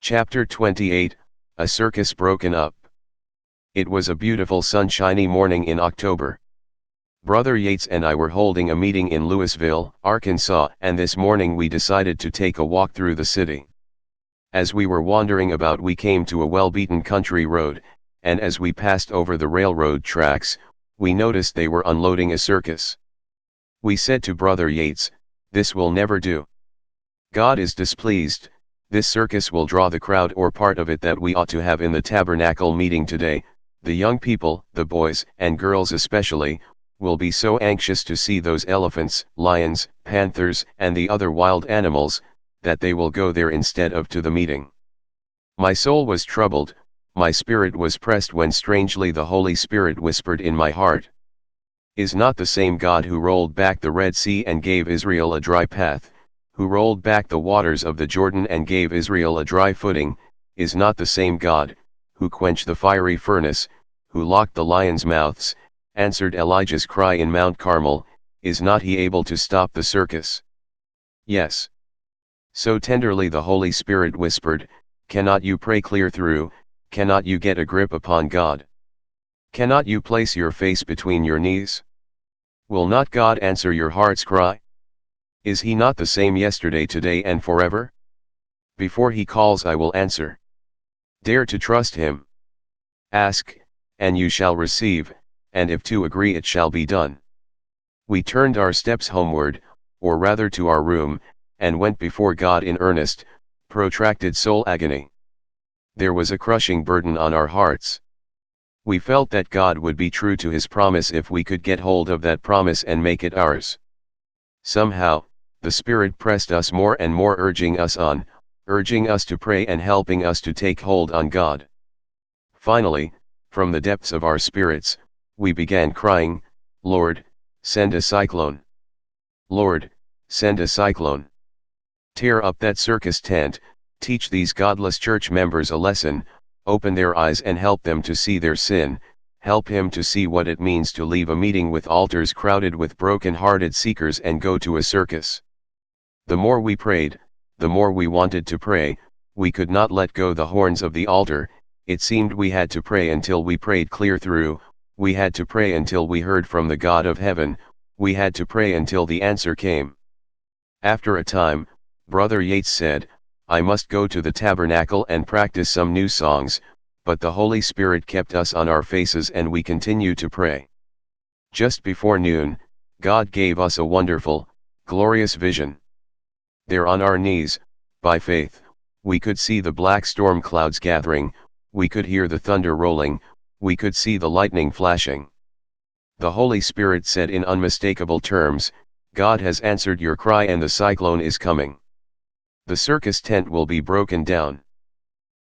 Chapter 28, A Circus Broken Up. It was a beautiful sunshiny morning in October. Brother Yates and I were holding a meeting in Louisville, Arkansas, and this morning we decided to take a walk through the city. As we were wandering about, we came to a well-beaten country road, and as we passed over the railroad tracks, we noticed they were unloading a circus. We said to Brother Yates, "This will never do. God is displeased. This circus will draw the crowd or part of it that we ought to have in the tabernacle meeting today. The young people, the boys and girls especially, will be so anxious to see those elephants, lions, panthers, and the other wild animals, that they will go there instead of to the meeting." My soul was troubled, my spirit was pressed, when strangely the Holy Spirit whispered in my heart, "Is not the same God who rolled back the Red Sea and gave Israel a dry path, who rolled back the waters of the Jordan and gave Israel a dry footing, is not the same God, who quenched the fiery furnace, who locked the lions' mouths, answered Elijah's cry in Mount Carmel, is not he able to stop the circus?" Yes. So tenderly the Holy Spirit whispered, "Cannot you pray clear through? Cannot you get a grip upon God? Cannot you place your face between your knees? Will not God answer your heart's cry? Is he not the same yesterday, today, and forever? Before he calls I will answer. Dare to trust him. Ask, and you shall receive, and if two agree it shall be done." We turned our steps homeward, or rather to our room, and went before God in earnest, protracted soul agony. There was a crushing burden on our hearts. We felt that God would be true to his promise if we could get hold of that promise and make it ours. Somehow, the Spirit pressed us more and more, urging us on, urging us to pray and helping us to take hold on God. Finally, from the depths of our spirits, we began crying, "Lord, send a cyclone. Lord, send a cyclone. Tear up that circus tent, teach these godless church members a lesson, open their eyes and help them to see their sin, help him to see what it means to leave a meeting with altars crowded with broken-hearted seekers and go to a circus." The more we prayed, the more we wanted to pray. We could not let go the horns of the altar. It seemed we had to pray until we prayed clear through, we had to pray until we heard from the God of heaven, we had to pray until the answer came. After a time, Brother Yates said, "I must go to the tabernacle and practice some new songs," but the Holy Spirit kept us on our faces and we continued to pray. Just before noon, God gave us a wonderful, glorious vision. There on our knees, by faith, we could see the black storm clouds gathering, we could hear the thunder rolling, we could see the lightning flashing. The Holy Spirit said in unmistakable terms, "God has answered your cry and the cyclone is coming. The circus tent will be broken down.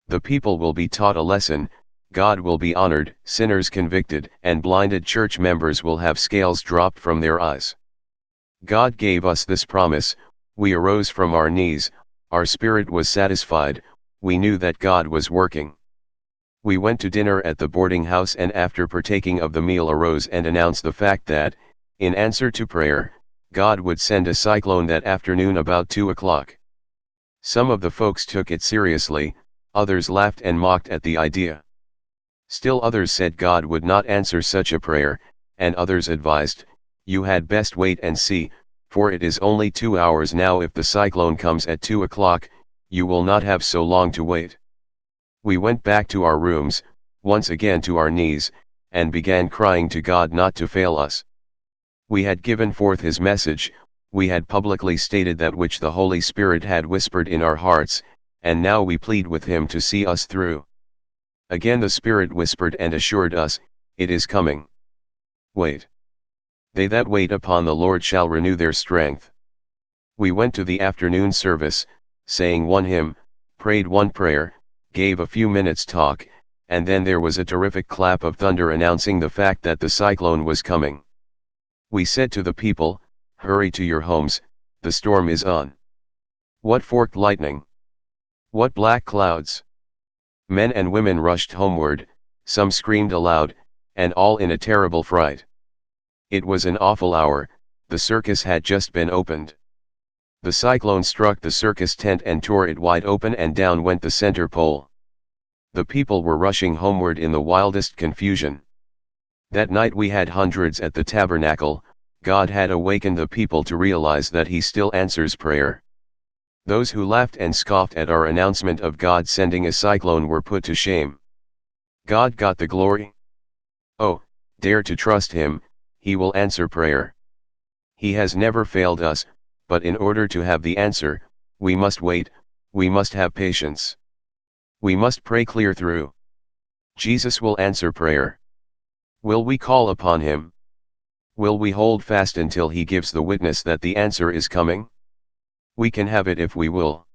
The people will be taught a lesson, God will be honored, sinners convicted, and blinded church members will have scales dropped from their eyes." God gave us this promise. We arose from our knees, our spirit was satisfied, we knew that God was working. We went to dinner at the boarding house and after partaking of the meal arose and announced the fact that, in answer to prayer, God would send a cyclone that afternoon about 2 o'clock. Some of the folks took it seriously, others laughed and mocked at the idea. Still others said God would not answer such a prayer, and others advised, "You had best wait and see, for it is only 2 hours now. If the cyclone comes at 2 o'clock, you will not have so long to wait." We went back to our rooms, once again to our knees, and began crying to God not to fail us. We had given forth his message, we had publicly stated that which the Holy Spirit had whispered in our hearts, and now we plead with him to see us through. Again the Spirit whispered and assured us, "It is coming. Wait. They that wait upon the Lord shall renew their strength." We went to the afternoon service, sang one hymn, prayed one prayer, gave a few minutes talk, and then there was a terrific clap of thunder announcing the fact that the cyclone was coming. We said to the people, "Hurry to your homes, the storm is on." What forked lightning! What black clouds! Men and women rushed homeward, some screamed aloud, and all in a terrible fright. It was an awful hour, the circus had just been opened. The cyclone struck the circus tent and tore it wide open, and down went the center pole. The people were rushing homeward in the wildest confusion. That night we had hundreds at the tabernacle. God had awakened the people to realize that He still answers prayer. Those who laughed and scoffed at our announcement of God sending a cyclone were put to shame. God got the glory. Oh, dare to trust Him, He will answer prayer. He has never failed us, but in order to have the answer, we must wait, we must have patience. We must pray clear through. Jesus will answer prayer. Will we call upon Him? Will we hold fast until He gives the witness that the answer is coming? We can have it if we will.